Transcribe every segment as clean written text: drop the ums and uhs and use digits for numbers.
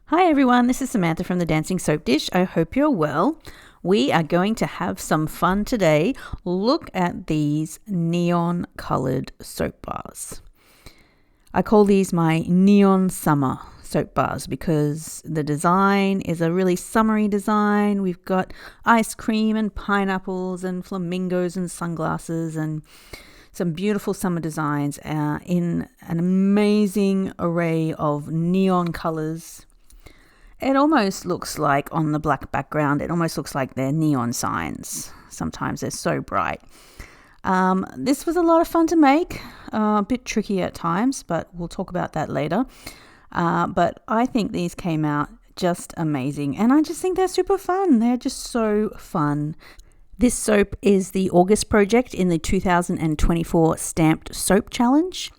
Hi everyone, this is Samantha from the Dancing Soap Dish. I hope you're well. We are going to have some fun today. Look at these neon colored soap bars. I call these my neon summer soap bars because the design is a really summery design. We've got ice cream and pineapples and flamingos and sunglasses and some beautiful summer designs in an amazing array of neon colors. It almost looks like on the black background, it almost looks like they're neon signs. Sometimes they're so bright. This was a lot of fun to make, a bit tricky at times, but we'll talk about that later. But I think these came out just amazing, and I just think they're super fun. They're just so fun. This soap is the August project in the 2024 Stamped Soap Challenge.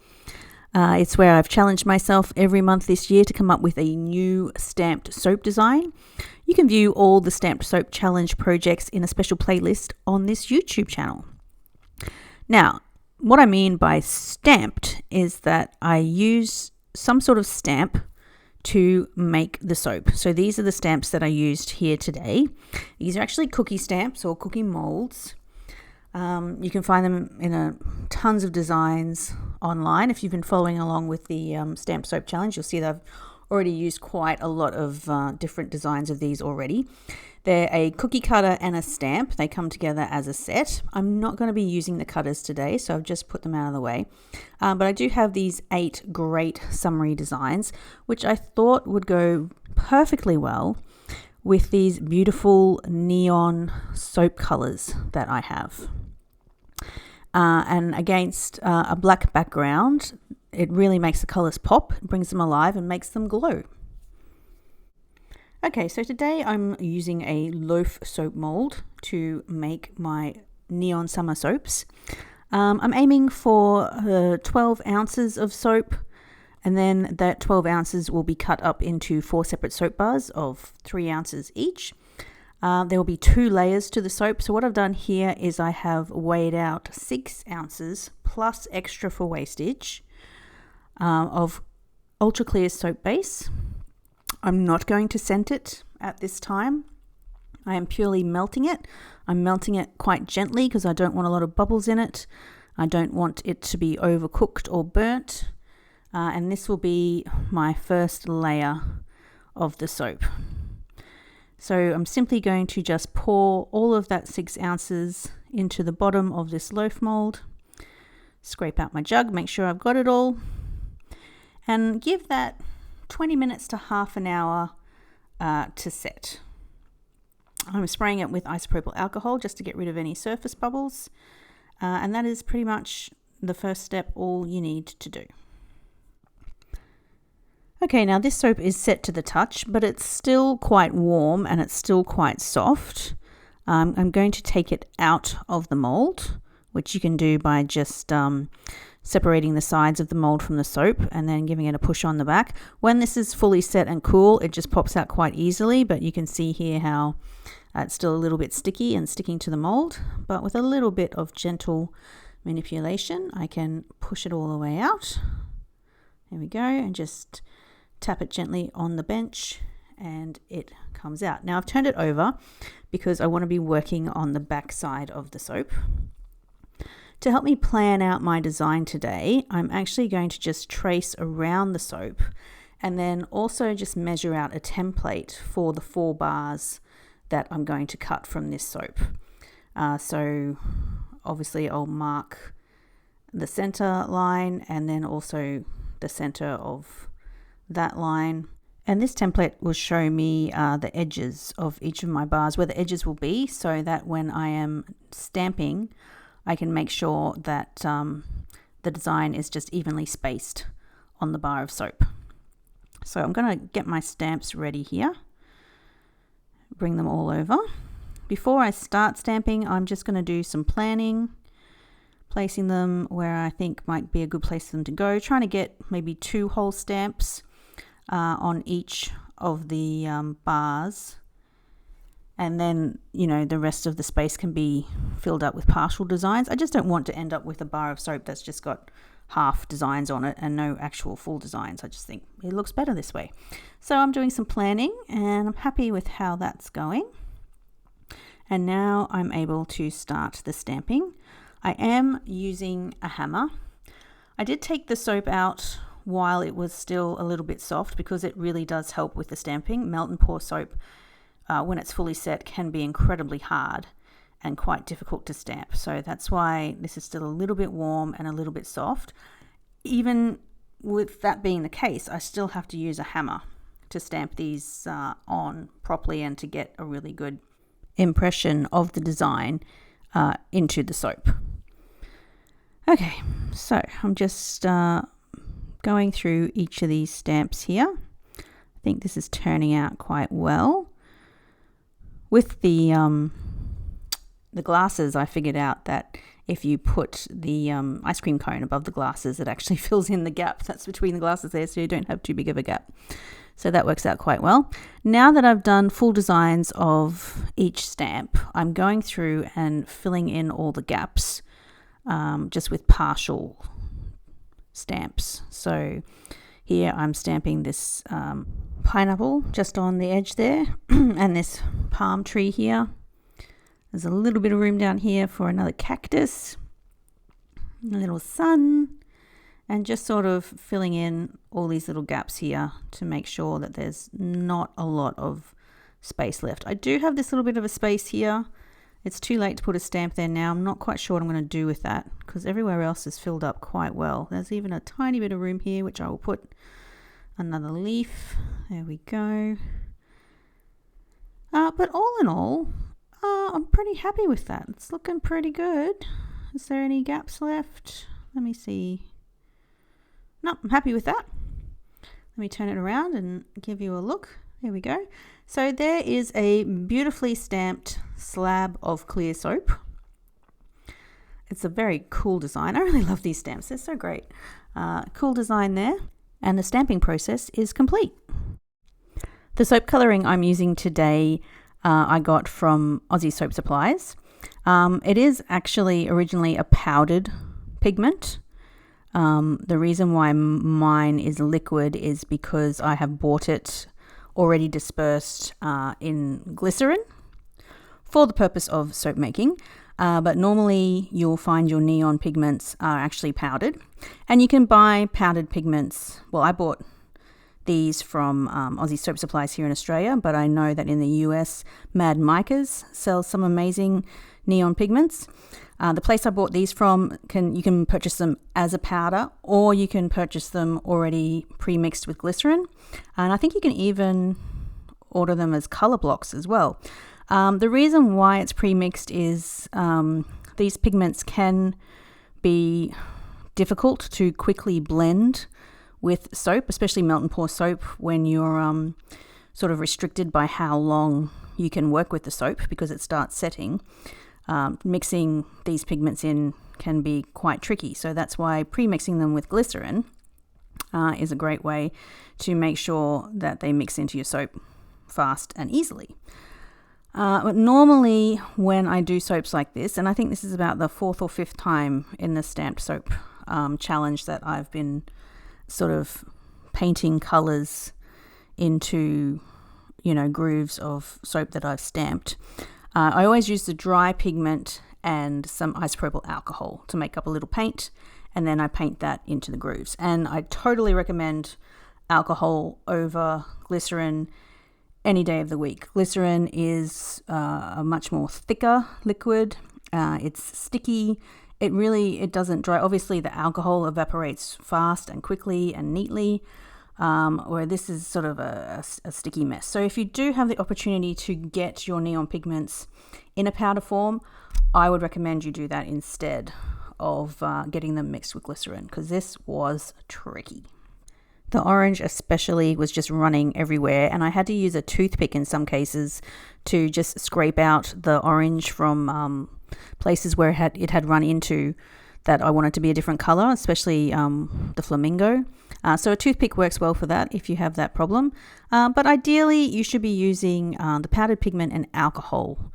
It's where I've challenged myself every month this year to come up with a new stamped soap design. You can view all the Stamped Soap Challenge projects in a special playlist on this YouTube channel. Now, what I mean by stamped is that I use some sort of stamp to make the soap. So these are the stamps that I used here today. These are actually cookie stamps or cookie molds. You can find them in tons of designs online. If you've been following along with the Stamp Soap Challenge, you'll see that I've already used quite a lot of different designs of these already. They're a cookie cutter and a stamp. They come together as a set. I'm not going to be using the cutters today, so I've just put them out of the way. But I do have these 8 great summery designs, which I thought would go perfectly well with these beautiful neon soap colors that I have. And against a black background, it really makes the colors pop, brings them alive and makes them glow. Okay, so today I'm using a loaf soap mold to make my neon summer soaps. I'm aiming for 12 ounces of soap, and then that 12 ounces will be cut up into 4 separate soap bars of 3 ounces each. There will be 2 layers to the soap. So what I've done here is I have weighed out 6 ounces plus extra for wastage of ultra clear soap base. I'm not going to scent it at this time. I am purely melting it. I'm melting it quite gently because I don't want a lot of bubbles in it. I don't want it to be overcooked or burnt. And this will be my first layer of the soap. So I'm simply going to just pour all of that 6 ounces into the bottom of this loaf mold, scrape out my jug, make sure I've got it all, and give that 20 minutes to half an hour to set. I'm spraying it with isopropyl alcohol just to get rid of any surface bubbles, and that is pretty much the first step, all you need to do. Okay, now this soap is set to the touch, but it's still quite warm and it's still quite soft. I'm going to take it out of the mold, which you can do by just separating the sides of the mold from the soap and then giving it a push on the back. When this is fully set and cool, it just pops out quite easily, but you can see here how it's still a little bit sticky and sticking to the mold. But with a little bit of gentle manipulation, I can push it all the way out. There we go, and just tap it gently on the bench and it comes out. Now I've turned it over because I want to be working on the back side of the soap. To help me plan out my design today, I'm actually going to just trace around the soap and then also just measure out a template for the 4 bars that I'm going to cut from this soap. So obviously I'll mark the center line and then also the center of that line, and this template will show me the edges of each of my bars, where the edges will be, so that when I am stamping I can make sure that the design is just evenly spaced on the bar of soap. So I'm going to get my stamps ready here, bring them all over. Before I start stamping, I'm just going to do some planning, placing them where I think might be a good place for them to go, trying to get maybe 2 whole stamps on each of the bars, and then the rest of the space can be filled up with partial designs. I just don't want to end up with a bar of soap that's just got half designs on it and no actual full designs. I just think it looks better this way. So I'm doing some planning and I'm happy with how that's going. And now I'm able to start the stamping. I am using a hammer. I did take the soap out while it was still a little bit soft because it really does help with the stamping. Melt and pour soap, when it's fully set, can be incredibly hard and quite difficult to stamp. So that's why this is still a little bit warm and a little bit soft. Even with that being the case, I still have to use a hammer to stamp these on properly and to get a really good impression of the design into the soap. Okay, so I'm just going through each of these stamps here. I think this is turning out quite well. With the glasses, I figured out that if you put the ice cream cone above the glasses, it actually fills in the gap that's between the glasses there, so you don't have too big of a gap. So that works out quite well. Now that I've done full designs of each stamp, I'm going through and filling in all the gaps just with partial stamps. So here I'm stamping this pineapple just on the edge there and this palm tree here. There's a little bit of room down here for another cactus, a little sun, and just sort of filling in all these little gaps here to make sure that there's not a lot of space left. I do have this little bit of a space here. It's too late to put a stamp there now. I'm not quite sure what I'm going to do with that because everywhere else is filled up quite well. There's even a tiny bit of room here, which I will put another leaf. There we go. But all in all, I'm pretty happy with that. It's looking pretty good. Is there any gaps left? Let me see. No, I'm happy with that. Let me turn it around and give you a look. There we go. So there is a beautifully stamped slab of clear soap. It's a very cool design. I really love these stamps. They're so great. Cool design there. And the stamping process is complete. The soap colouring I'm using today I got from Aussie Soap Supplies. It is actually originally a powdered pigment. The reason why mine is liquid is because I have bought it already dispersed in glycerin for the purpose of soap making. But normally you'll find your neon pigments are actually powdered. And you can buy powdered pigments. Well, I bought these from Aussie Soap Supplies here in Australia, but I know that in the US, Mad Micas sells some amazing neon pigments. The place I bought these from, you can purchase them as a powder, or you can purchase them already pre-mixed with glycerin. And I think you can even order them as color blocks as well. The reason why it's pre-mixed is these pigments can be difficult to quickly blend with soap, especially melt and pour soap, when you're sort of restricted by how long you can work with the soap because it starts setting. Mixing these pigments in can be quite tricky. So that's why pre-mixing them with glycerin is a great way to make sure that they mix into your soap fast and easily. But normally when I do soaps like this, and I think this is about the 4th or 5th time in the stamped soap challenge that I've been sort of painting colors into, grooves of soap that I've stamped. I always use the dry pigment and some isopropyl alcohol to make up a little paint, and then I paint that into the grooves. And I totally recommend alcohol over glycerin any day of the week. Glycerin is a much more thicker liquid. It's sticky. It doesn't dry. Obviously, the alcohol evaporates fast and quickly and neatly, where this is sort of a sticky mess. So if you do have the opportunity to get your neon pigments in a powder form, I would recommend you do that instead of getting them mixed with glycerin, because this was tricky. The orange especially was just running everywhere, and I had to use a toothpick in some cases to just scrape out the orange from places where it had run into that I wanted to be a different color, especially the flamingo. So a toothpick works well for that if you have that problem. But ideally, you should be using the powdered pigment and alcohol.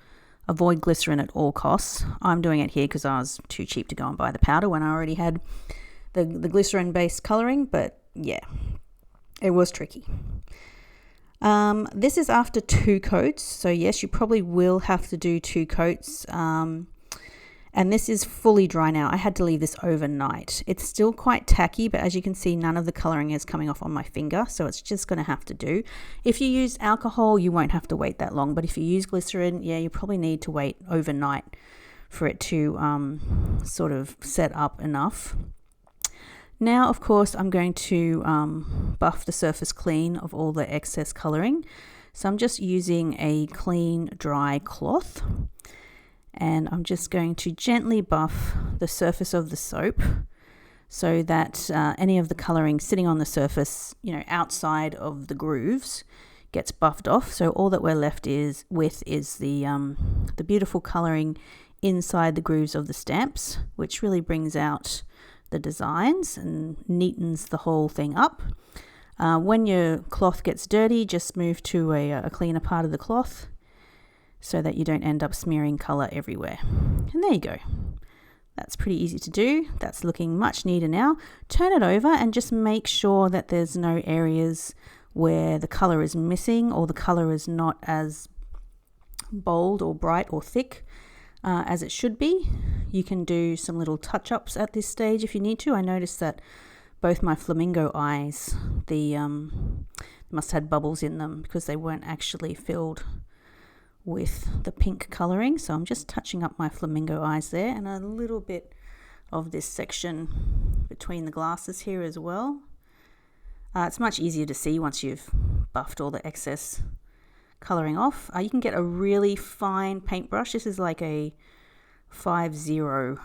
Avoid glycerin at all costs. I'm doing it here because I was too cheap to go and buy the powder when I already had the glycerin based coloring, but yeah, it was tricky. This is after 2 coats, so yes, you probably will have to do 2 coats. And this is fully dry now. I had to leave this overnight. It's still quite tacky, but as you can see, none of the coloring is coming off on my finger, so it's just going to have to do. If you use alcohol, you won't have to wait that long, but if you use glycerin, yeah, you probably need to wait overnight for it to sort of set up enough. Now, of course, I'm going to buff the surface clean of all the excess coloring. So I'm just using a clean, dry cloth. And I'm just going to gently buff the surface of the soap so that any of the coloring sitting on the surface, outside of the grooves, gets buffed off. So all that we're left with is the beautiful coloring inside the grooves of the stamps, which really brings out the designs and neatens the whole thing up. When your cloth gets dirty, just move to a cleaner part of the cloth, so that you don't end up smearing colour everywhere. And there you go. That's pretty easy to do. That's looking much neater now. Turn it over and just make sure that there's no areas where the colour is missing or the colour is not as bold or bright or thick as it should be. You can do some little touch-ups at this stage if you need to. I noticed that both my flamingo eyes, must have had bubbles in them because they weren't actually filled with the pink coloring. So I'm just touching up my flamingo eyes there, and a little bit of this section between the glasses here as well. It's much easier to see once you've buffed all the excess coloring off. You can get a really fine paintbrush. This is like a 5-0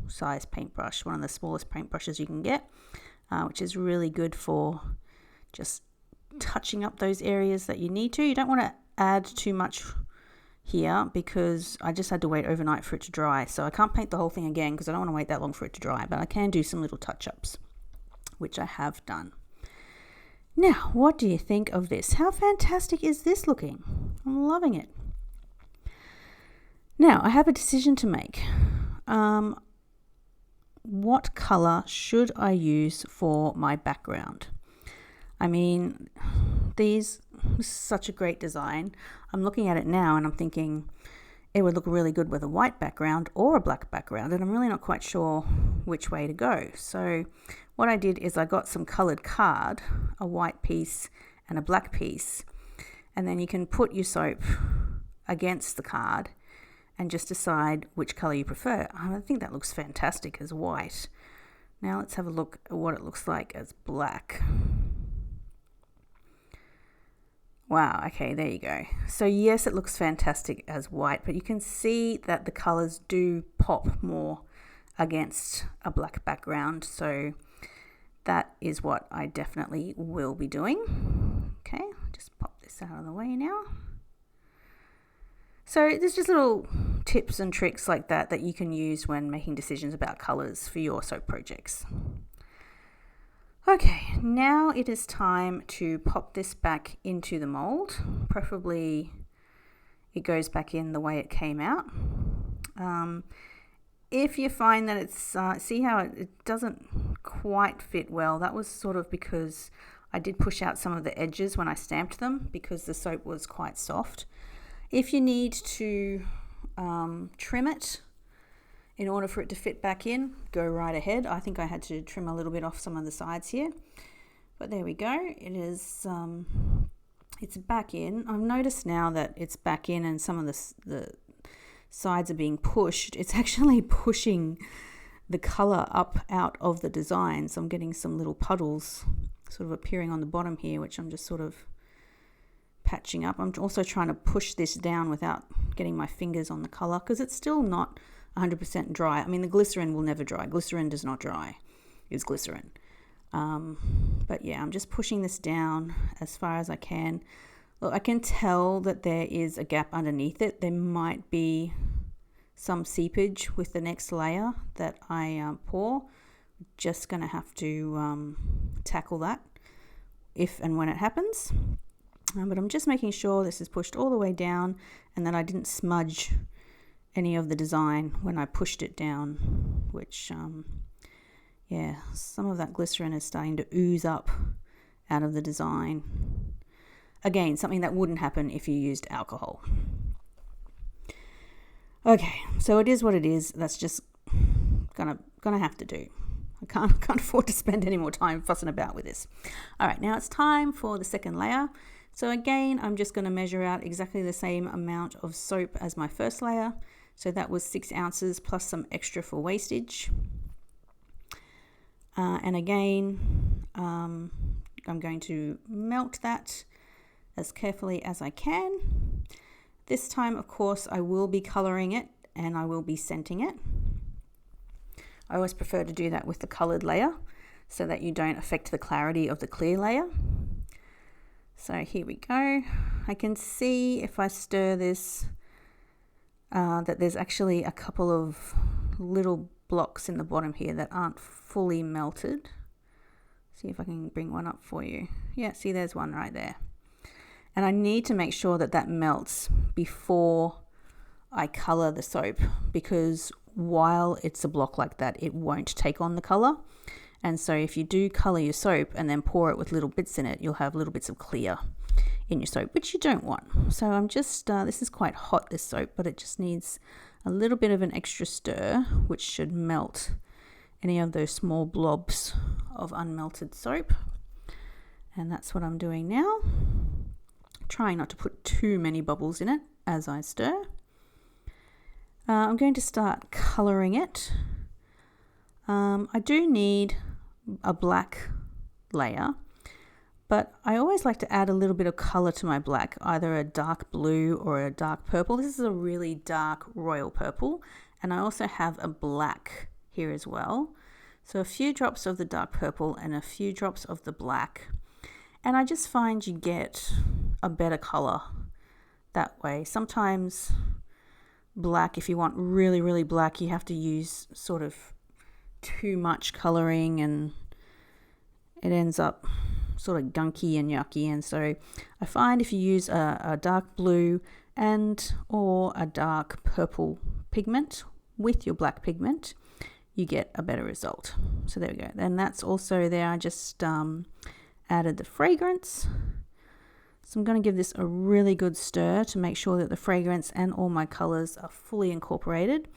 size paintbrush, one of the smallest paintbrushes you can get, which is really good for just touching up those areas that you need to. You don't want to add too much here because I just had to wait overnight for it to dry, so I can't paint the whole thing again because I don't want to wait that long for it to dry, but I can do some little touch-ups, which I have done. Now, what do you think of this? How fantastic is this looking? I'm loving it. Now, I have a decision to make. What color should I use for my background? I mean, this is such a great design. I'm looking at it now and I'm thinking it would look really good with a white background or a black background, and I'm really not quite sure which way to go. So what I did is I got some colored card, a white piece and a black piece, and then you can put your soap against the card and just decide which color you prefer. I think that looks fantastic as white. Now let's have a look at what it looks like as black. Wow, okay, there you go. So yes, it looks fantastic as white, but you can see that the colors do pop more against a black background. So that is what I definitely will be doing. Okay, just pop this out of the way now. So there's just little tips and tricks like that you can use when making decisions about colors for your soap projects. Okay, now it is time to pop this back into the mold. Preferably it goes back in the way it came out. If you find that it's, see how it doesn't quite fit well, that was sort of because I did push out some of the edges when I stamped them because the soap was quite soft. If you need to trim it in order for it to fit back in, go right ahead. I think I had to trim a little bit off some of the sides here, but there we go. It is, it's back in. I've noticed now that it's back in and some of the sides are being pushed. It's actually pushing the color up out of the design. So I'm getting some little puddles sort of appearing on the bottom here, which I'm just sort of patching up. I'm also trying to push this down without getting my fingers on the color because it's still not 100% dry. I mean, the glycerin will never dry. Glycerin does not dry. It's glycerin. But yeah, I'm just pushing this down as far as I can. Look, I can tell that there is a gap underneath it. There might be some seepage with the next layer that I pour. Just going to have to tackle that if and when it happens. But I'm just making sure this is pushed all the way down and that I didn't smudge any of the design when I pushed it down, which Yeah, some of that glycerin is starting to ooze up out of the design. Again, something that wouldn't happen if you used alcohol. Okay, so it is what it is. That's just gonna have to do. I can't afford to spend any more time fussing about with this. All right, now it's time for the second layer. So again, I'm just going to measure out exactly the same amount of soap as my first layer. So that was 6 ounces plus some extra for wastage. And again, I'm going to melt that as carefully as I can. This time, of course, I will be coloring it and I will be scenting it. I always prefer to do that with the colored layer so that you don't affect the clarity of the clear layer. So here we go. I can see if I stir this that there's actually a couple of little blocks in the bottom here that aren't fully melted. See if I can bring one up for you. Yeah, see there's one right there. And I need to make sure that that melts before I color the soap, because while it's a block like that, it won't take on the color. And so if you do color your soap and then pour it with little bits in it, you'll have little bits of clear in your soap, which you don't want. So I'm just, this is quite hot, this soap, but it just needs a little bit of an extra stir, which should melt any of those small blobs of unmelted soap. And that's what I'm doing now. Trying not to put too many bubbles in it as I stir. I'm going to start coloring it. I do need a black layer, but I always like to add a little bit of color to my black, either a dark blue or a dark purple. This is a really dark royal purple, and I also have a black here as well. So a few drops of the dark purple and a few drops of the black. And I just find you get a better color that way. Sometimes black, if you want really, really black, you have to use sort of too much coloring and it ends up sort of gunky and yucky. And so I find if you use a dark blue and or a dark purple pigment with your black pigment, you get a better result. So there we go. And that's also there. I just added the fragrance. So I'm going to give this a really good stir to make sure that the fragrance and all my colors are fully incorporated.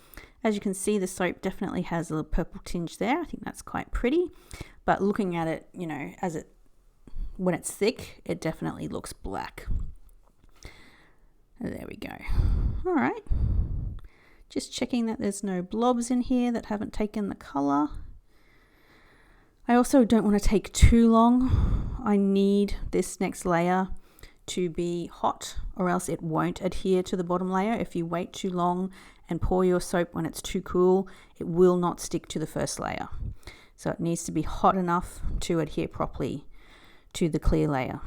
As you can see, the soap definitely has a little purple tinge there. I think that's quite pretty. But looking at it, you know, when it's thick, it definitely looks black. There we go. All right. Just checking that there's no blobs in here that haven't taken the color. I also don't want to take too long. I need this next layer to be hot or else it won't adhere to the bottom layer. If you wait too long and pour your soap when it's too cool, it will not stick to the first layer. So it needs to be hot enough to adhere properly to the clear layer.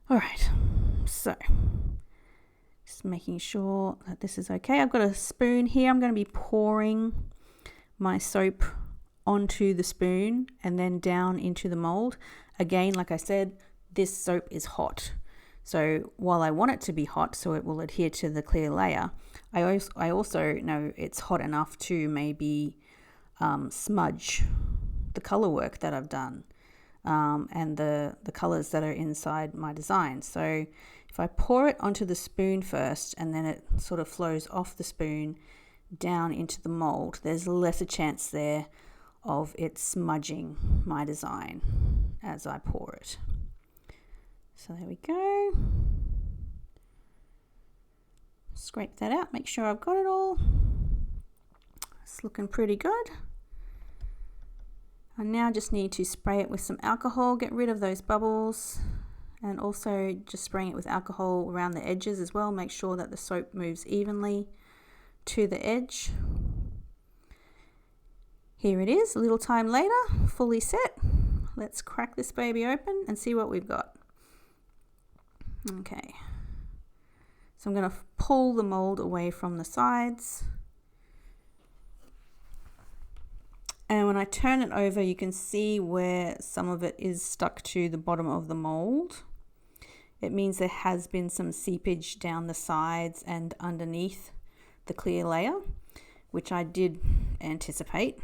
All right, so just making sure that this is okay. I've got a spoon here. I'm going to be pouring my soap onto the spoon and then down into the mold. Again, like I said, this soap is hot. So while I want it to be hot so it will adhere to the clear layer, I also know it's hot enough to maybe smudge the color work that I've done and the colors that are inside my design. So if I pour it onto the spoon first and then it sort of flows off the spoon down into the mold, there's less a chance there of it smudging my design as I pour it. So there we go. Scrape that out, make sure I've got it all. It's looking pretty good. I now just need to spray it with some alcohol, get rid of those bubbles, and also just spraying it with alcohol around the edges as well. Make sure that the soap moves evenly to the edge. Here it is, a little time later, fully set. Let's crack this baby open and see what we've got. Okay, so I'm going to pull the mold away from the sides. And when I turn it over, you can see where some of it is stuck to the bottom of the mold. It means there has been some seepage down the sides and underneath the clear layer, which I did anticipate.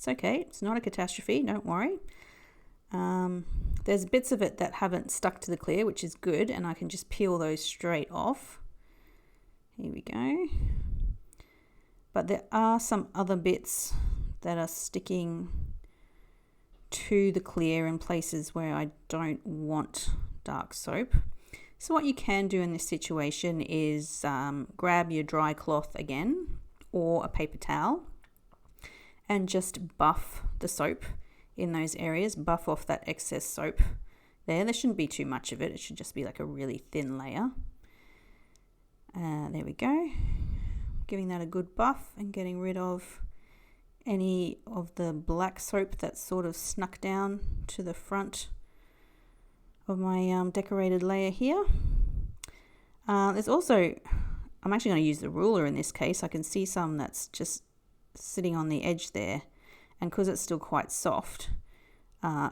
It's okay, it's not a catastrophe, don't worry. There's bits of it that haven't stuck to the clear, which is good, and I can just peel those straight off. Here we go. But there are some other bits that are sticking to the clear in places where I don't want dark soap. So what you can do in this situation is grab your dry cloth again or a paper towel and just buff the soap in those areas, buff off that excess soap there. There shouldn't be too much of it. It should just be like a really thin layer. There we go. Giving that a good buff and getting rid of any of the black soap that's sort of snuck down to the front of my decorated layer here. There's also, I'm actually going to use the ruler in this case. I can see some that's just sitting on the edge there, and because it's still quite soft, I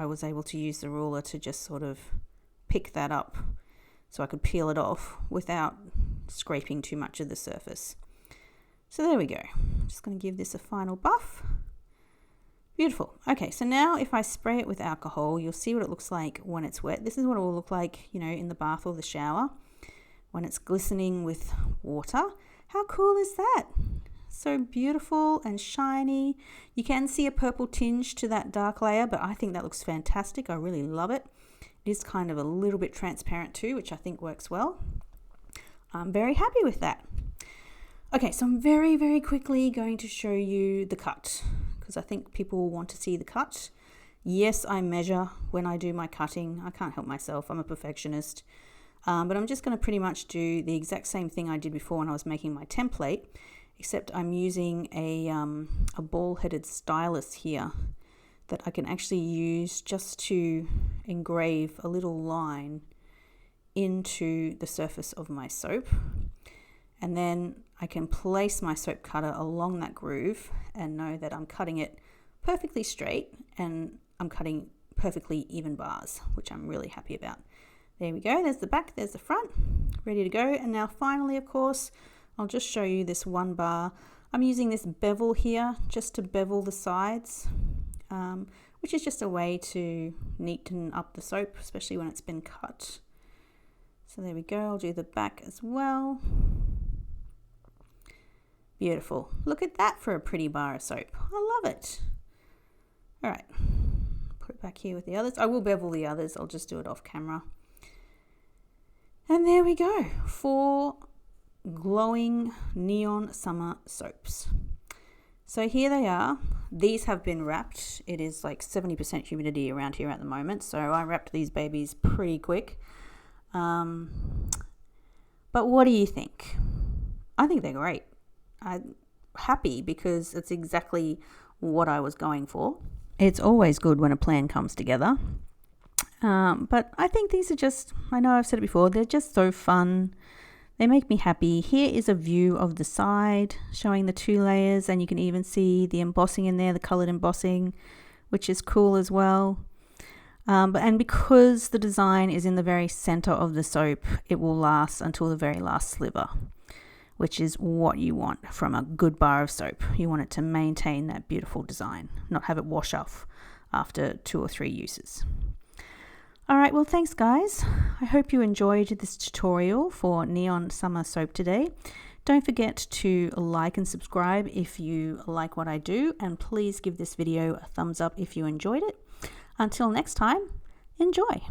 was able to use the ruler to just sort of pick that up so I could peel it off without scraping too much of the surface. So there we go. Just going to give this a final buff. Beautiful. Okay, so now if I spray it with alcohol, you'll see what it looks like when it's wet. This is what it will look like, you know, in the bath or the shower when it's glistening with water. How cool is that? So beautiful and shiny. You can see a purple tinge to that dark layer, but I think that looks fantastic. I really love it. It is kind of a little bit transparent too, which I think works well. I'm very happy with that. Okay, so I'm very, very quickly going to show you the cut because I think people will want to see the cut. Yes, I measure when I do my cutting. I can't help myself. I'm a perfectionist. But I'm just going to pretty much do the exact same thing I did before when I was making my template, except I'm using a ball-headed stylus here that I can actually use just to engrave a little line into the surface of my soap. And then I can place my soap cutter along that groove and know that I'm cutting it perfectly straight and I'm cutting perfectly even bars, which I'm really happy about. There we go. There's the back, there's the front, ready to go. And now finally, of course, I'll just show you this one bar. I'm using this bevel here just to bevel the sides, which is just a way to neaten up the soap, especially when it's been cut. So there we go. I'll do the back as well. Beautiful. Look at that for a pretty bar of soap. I love it. All right. Put it back here with the others. I will bevel the others. I'll just do it off camera. And there we go. 4 glowing neon summer soaps. So here they are. These have been wrapped. It is like 70% humidity around here at the moment. So I wrapped these babies pretty quick. But what do you think? I think they're great. I'm happy because it's exactly what I was going for. It's always good when a plan comes together. But I think these are just, I know I've said it before, they're just so fun. They make me happy. Here is a view of the side showing the 2 layers, and you can even see the embossing in there, the colored embossing, which is cool as well. And because the design is in the very center of the soap, it will last until the very last sliver, which is what you want from a good bar of soap. You want it to maintain that beautiful design, not have it wash off after 2 or 3 uses. All right, well, thanks guys. I hope you enjoyed this tutorial for Neon Summer Soap today. Don't forget to like and subscribe if you like what I do, and please give this video a thumbs up if you enjoyed it. Until next time, enjoy.